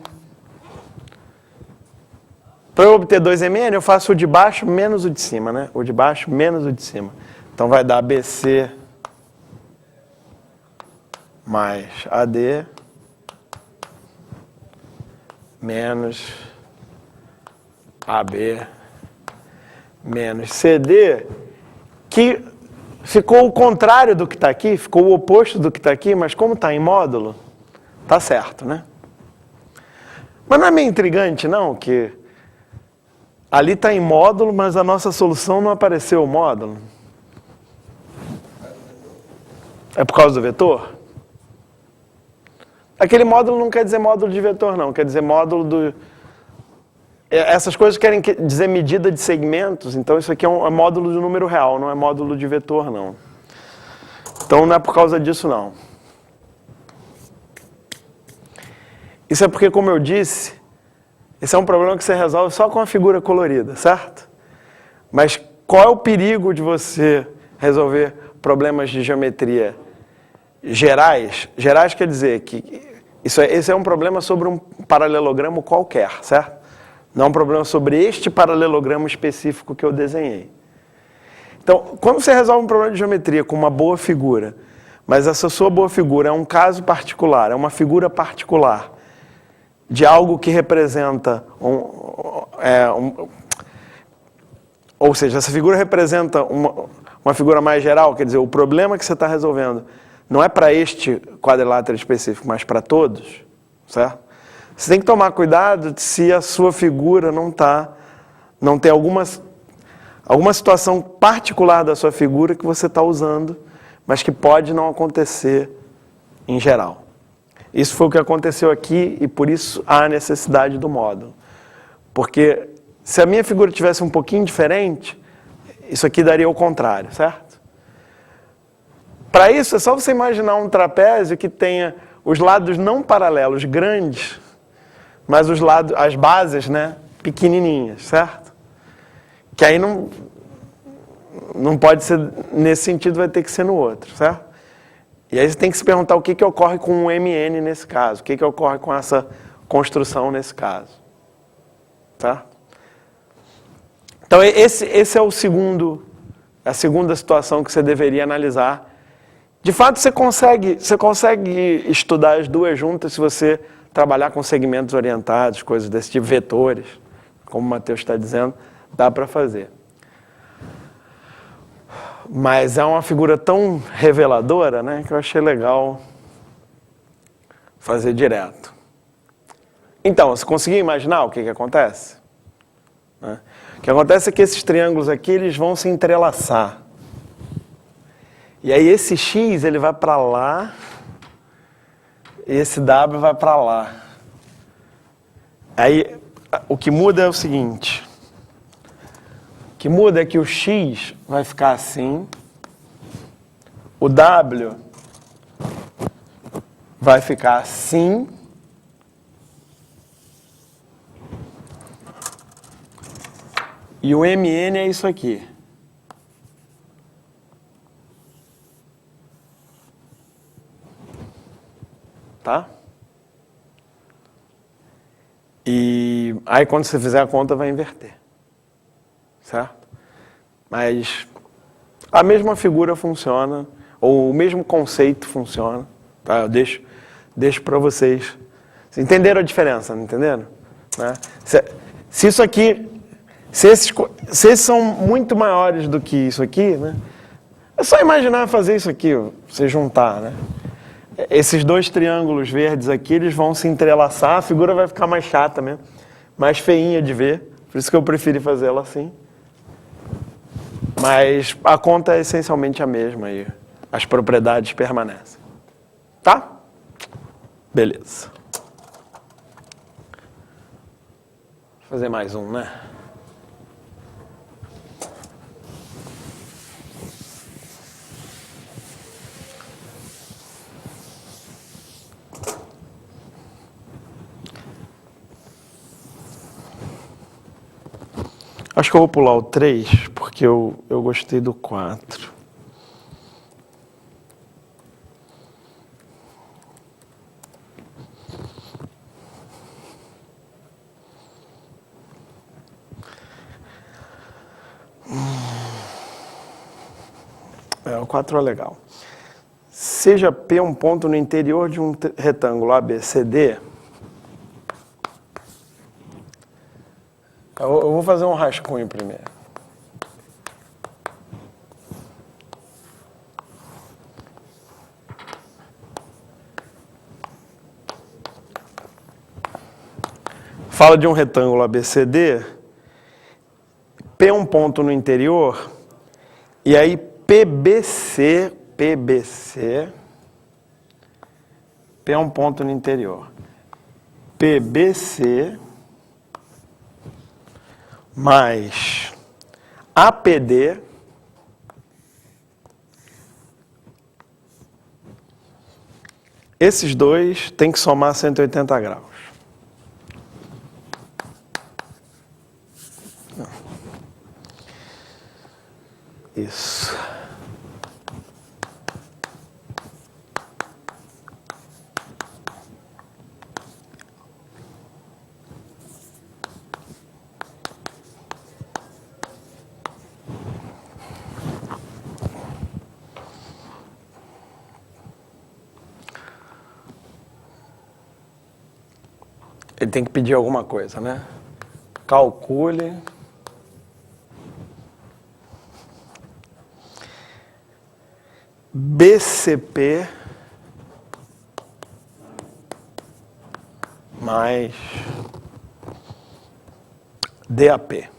Para eu obter 2mn, eu faço o de baixo menos o de cima, né? O de baixo menos o de cima. Então vai dar BC mais AD menos AB menos CD, que ficou o contrário do que está aqui, ficou o oposto do que está aqui, mas como está em módulo, está certo, né? Mas não é meio intrigante, não, que ali está em módulo, mas a nossa solução não apareceu o módulo? É por causa do vetor? Aquele módulo não quer dizer módulo de vetor, não. Quer dizer módulo do... Essas coisas querem dizer medida de segmentos, então isso aqui é um módulo de número real, não é módulo de vetor, não. Então não é por causa disso, não. Isso é porque, como eu disse, esse é um problema que você resolve só com a figura colorida, certo? Mas qual é o perigo de você resolver problemas de geometria gerais? Gerais quer dizer que esse é um problema sobre um paralelogramo qualquer, certo? Não é um problema sobre este paralelogramo específico que eu desenhei. Então, quando você resolve um problema de geometria com uma boa figura, mas essa sua boa figura é um caso particular, é uma figura particular de algo que representa ou seja, essa figura representa uma figura mais geral, quer dizer, o problema que você está resolvendo não é para este quadrilátero específico, mas para todos, certo? Você tem que tomar cuidado se a sua figura não tem alguma situação particular da sua figura que você está usando, mas que pode não acontecer em geral. Isso foi o que aconteceu aqui e por isso há a necessidade do módulo. Porque se a minha figura tivesse um pouquinho diferente, isso aqui daria o contrário, certo? Para isso é só você imaginar um trapézio que tenha os lados não paralelos grandes, mas as bases, né, pequenininhas, certo? Que aí não pode ser nesse sentido, vai ter que ser no outro, certo? E aí você tem que se perguntar o que ocorre com o MN nesse caso, o que ocorre com essa construção nesse caso, certo? Então esse é a segunda situação que você deveria analisar. De fato, você consegue estudar as duas juntas se você trabalhar com segmentos orientados, coisas desse tipo, vetores, como o Matheus está dizendo, dá para fazer. Mas é uma figura tão reveladora, né, que eu achei legal fazer direto. Então, você conseguiu imaginar o que acontece? O que acontece é que esses triângulos aqui, eles vão se entrelaçar. E aí esse X, ele vai para lá, e esse W vai para lá. Aí, o que muda é o seguinte. O que muda é que o X vai ficar assim, o W vai ficar assim, e o MN é isso aqui. Tá? E aí quando você fizer a conta vai inverter. Certo? Mas a mesma figura funciona, ou o mesmo conceito funciona. Tá? Eu deixo para vocês. Vocês entenderam a diferença, não entenderam? Né? Se isso aqui, se esses são muito maiores do que isso aqui, né? É só imaginar fazer isso aqui, você juntar, né? Esses dois triângulos verdes aqui, eles vão se entrelaçar, a figura vai ficar mais chata mesmo, mais feinha de ver, por isso que eu preferi fazer ela assim. Mas a conta é essencialmente a mesma e as propriedades permanecem. Tá? Beleza. Vou fazer mais um, né? Acho que eu vou pular o 3, porque eu gostei do 4. O 4 é legal. Seja P um ponto no interior de um retângulo ABCD. Eu vou fazer um rascunho primeiro. Fala de um retângulo ABCD, P é um ponto no interior, e aí PBC, P é um ponto no interior. PBC mais APD esses dois têm que somar 180 graus. Isso. Ele tem que pedir alguma coisa, né? Calcule BCP mais DAP.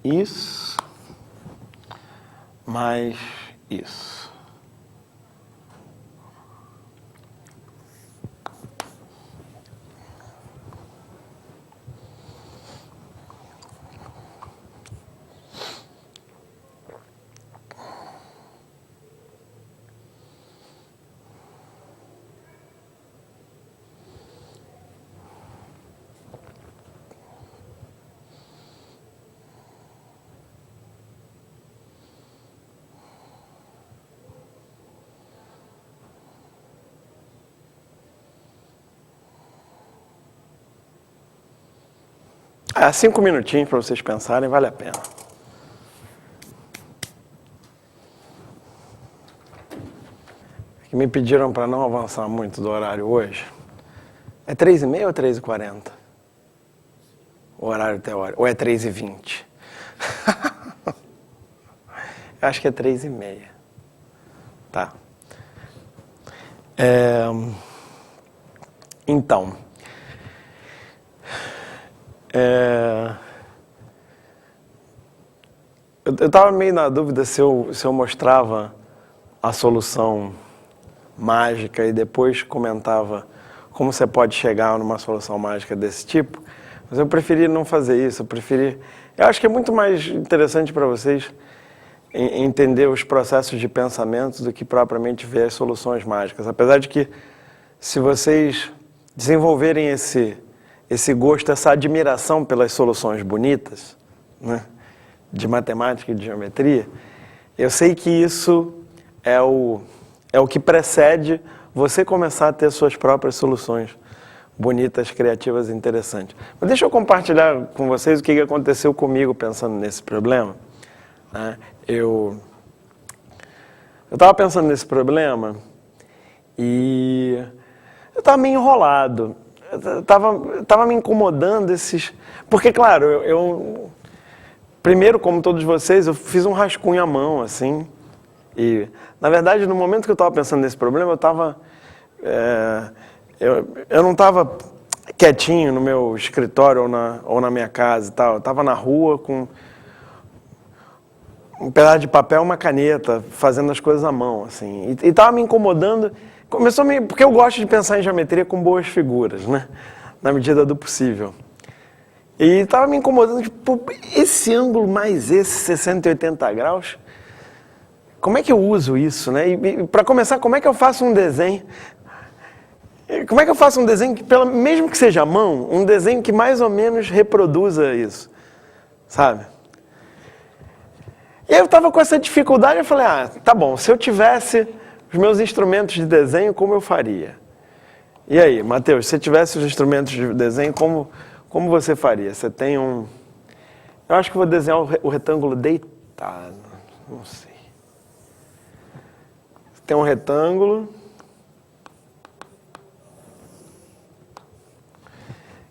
Isso mais isso. 5 minutinhos para vocês pensarem, vale a pena. Que me pediram para não avançar muito do horário hoje. É 3h30 ou 3h40? O horário teórico. Ou é 3h20? Eu acho que é 3h30. Tá. Então. Eu estava meio na dúvida se eu mostrava a solução mágica e depois comentava como você pode chegar numa solução mágica desse tipo, mas eu preferi não fazer isso, eu acho que é muito mais interessante para vocês entender os processos de pensamento do que propriamente ver as soluções mágicas, apesar de que se vocês desenvolverem esse gosto, essa admiração pelas soluções bonitas, né, de matemática e de geometria, eu sei que isso é o que precede você começar a ter suas próprias soluções bonitas, criativas e interessantes. Mas deixa eu compartilhar com vocês o que aconteceu comigo pensando nesse problema. Eu estava pensando nesse problema e eu estava meio enrolado. Estava me incomodando esses... Porque, claro, eu primeiro, como todos vocês, eu fiz um rascunho à mão, assim. E, na verdade, no momento que eu estava pensando nesse problema, eu não estava quietinho no meu escritório ou na minha casa e tal. Eu estava na rua com um pedaço de papel, uma caneta, fazendo as coisas à mão, assim. E estava me incomodando. Porque eu gosto de pensar em geometria com boas figuras, né? Na medida do possível. E estava me incomodando, tipo, esse ângulo mais esse 680 graus, como é que eu uso isso, né? E para começar, como é que eu faço um desenho? Como é que eu faço um desenho que, mesmo que seja à mão, um desenho que mais ou menos reproduza isso, sabe? E eu estava com essa dificuldade, eu falei, tá bom, se eu tivesse os meus instrumentos de desenho, como eu faria? E aí, Matheus, se você tivesse os instrumentos de desenho, como você faria? Você tem um... Eu acho que vou desenhar o retângulo deitado, não sei. Você tem um retângulo.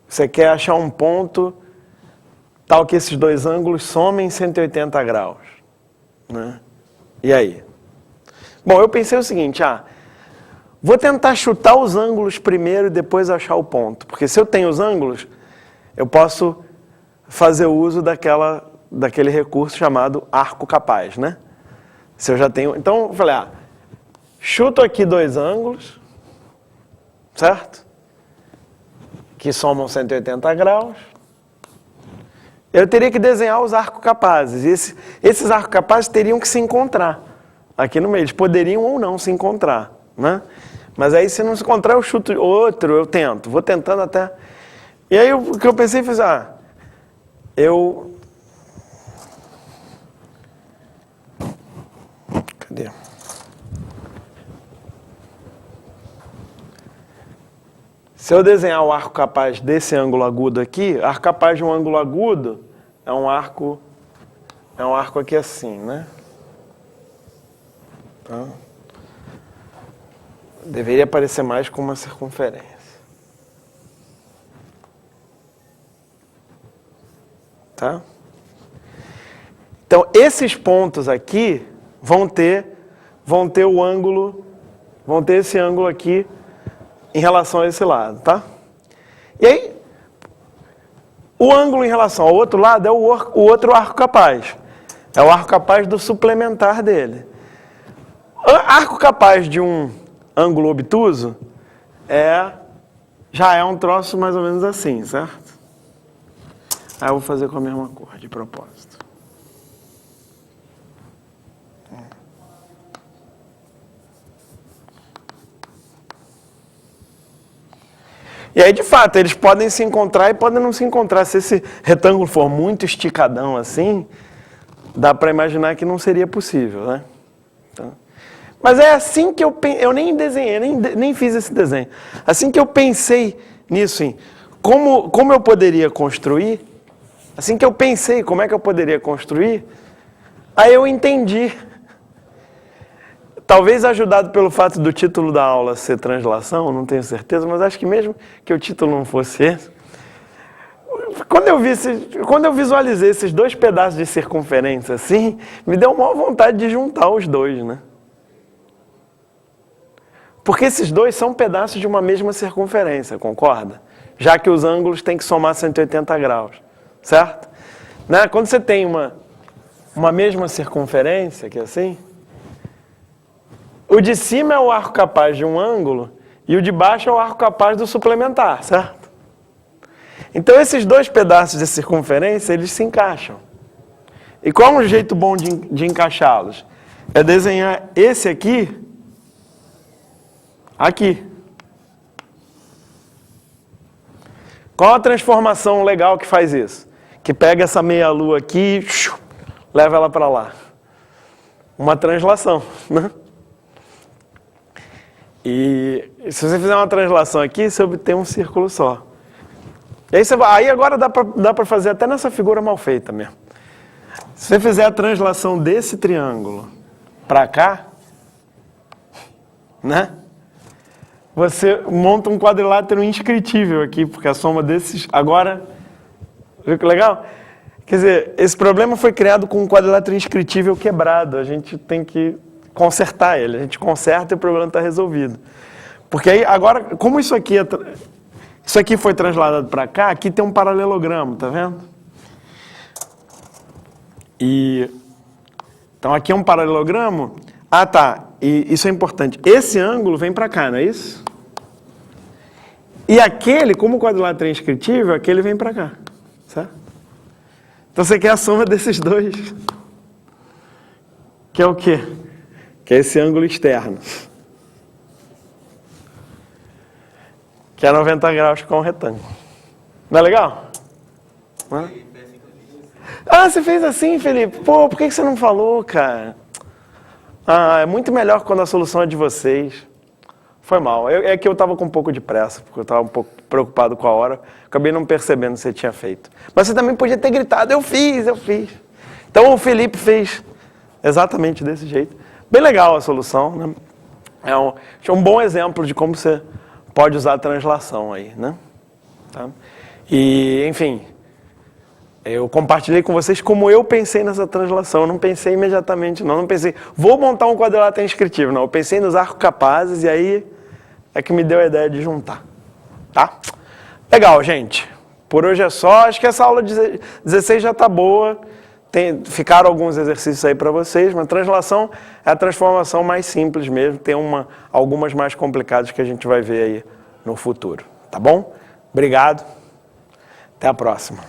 Você quer achar um ponto tal que esses dois ângulos somem 180 graus, né? E aí? Bom, eu pensei o seguinte, vou tentar chutar os ângulos primeiro e depois achar o ponto. Porque se eu tenho os ângulos, eu posso fazer uso daquele recurso chamado arco capaz, né? Se eu já tenho... Então, eu falei, chuto aqui dois ângulos, certo? Que somam 180 graus. Eu teria que desenhar os arcos capazes. Esses arcos capazes teriam que se encontrar aqui no meio. Eles poderiam ou não se encontrar, né? Mas aí, se não se encontrar, eu chuto outro, eu tento. Vou tentando até... E aí, o que eu pensei, fiz, Cadê? Se eu desenhar o arco capaz desse ângulo agudo aqui, arco capaz de um ângulo agudo é um arco aqui assim, né? Tá? Deveria parecer mais com uma circunferência. Tá? Então, esses pontos aqui vão ter o ângulo, vão ter esse ângulo aqui em relação a esse lado, tá? E aí, o ângulo em relação ao outro lado é o outro arco capaz. É o arco capaz do suplementar dele. O arco capaz de um ângulo obtuso já é um troço mais ou menos assim, certo? Aí eu vou fazer com a mesma cor, de propósito. E aí, de fato, eles podem se encontrar e podem não se encontrar. Se esse retângulo for muito esticadão assim, dá para imaginar que não seria possível, né? Então, mas é assim que eu nem desenhei, nem fiz esse desenho. Assim que eu pensei nisso, como eu poderia construir Assim que eu pensei como é que eu poderia construir, aí eu entendi. Talvez ajudado pelo fato do título da aula ser translação, não tenho certeza, mas acho que mesmo que o título não fosse esse, quando eu visualizei esses dois pedaços de circunferência assim, me deu uma vontade de juntar os dois, né? Porque esses dois são pedaços de uma mesma circunferência, concorda? Já que os ângulos têm que somar 180 graus, certo? Né? Quando você tem uma mesma circunferência, que é assim, o de cima é o arco capaz de um ângulo e o de baixo é o arco capaz do suplementar, certo? Então esses dois pedaços de circunferência, eles se encaixam. E qual é um jeito bom de encaixá-los? É desenhar esse aqui, aqui. Qual a transformação legal que faz isso? Que pega essa meia-lua aqui e leva ela para lá. Uma translação, né? E se você fizer uma translação aqui, você obtém um círculo só. E aí agora dá para fazer até nessa figura mal feita mesmo. Se você fizer a translação desse triângulo para cá, né? Você monta um quadrilátero inscritível aqui, porque a soma desses... Agora, viu que legal? Quer dizer, esse problema foi criado com um quadrilátero inscritível quebrado. A gente tem que consertar ele. A gente conserta e o problema está resolvido. Porque aí, agora, como isso aqui foi transladado para cá, aqui tem um paralelogramo, tá vendo? Então, aqui é um paralelogramo. Ah, tá. E isso é importante. Esse ângulo vem para cá, não é isso? E aquele, como o quadrilátero é inscritível, aquele vem para cá. Certo? Então, você quer a soma desses dois. Que é o quê? Que é esse ângulo externo. Que é 90 graus com um retângulo. Não é legal? Não é? Ah, você fez assim, Felipe? Pô, por que você não falou, cara? Ah, é muito melhor quando a solução é de vocês. Foi mal. É que eu estava com um pouco de pressa, porque eu estava um pouco preocupado com a hora. Acabei não percebendo o que você tinha feito. Mas você também podia ter gritado, eu fiz. Então o Felipe fez exatamente desse jeito. Bem legal a solução, né? É um bom exemplo de como você pode usar a translação aí, né? Tá? E, enfim, eu compartilhei com vocês como eu pensei nessa translação. Eu não pensei imediatamente, não pensei, vou montar um quadrilátero inscritivo, não. Eu pensei nos arcos capazes e aí é que me deu a ideia de juntar, tá? Legal, gente. Por hoje é só. Acho que essa aula 16 já tá boa. Ficaram alguns exercícios aí para vocês, mas translação é a transformação mais simples mesmo. Tem algumas mais complicadas que a gente vai ver aí no futuro, tá bom? Obrigado. Até a próxima.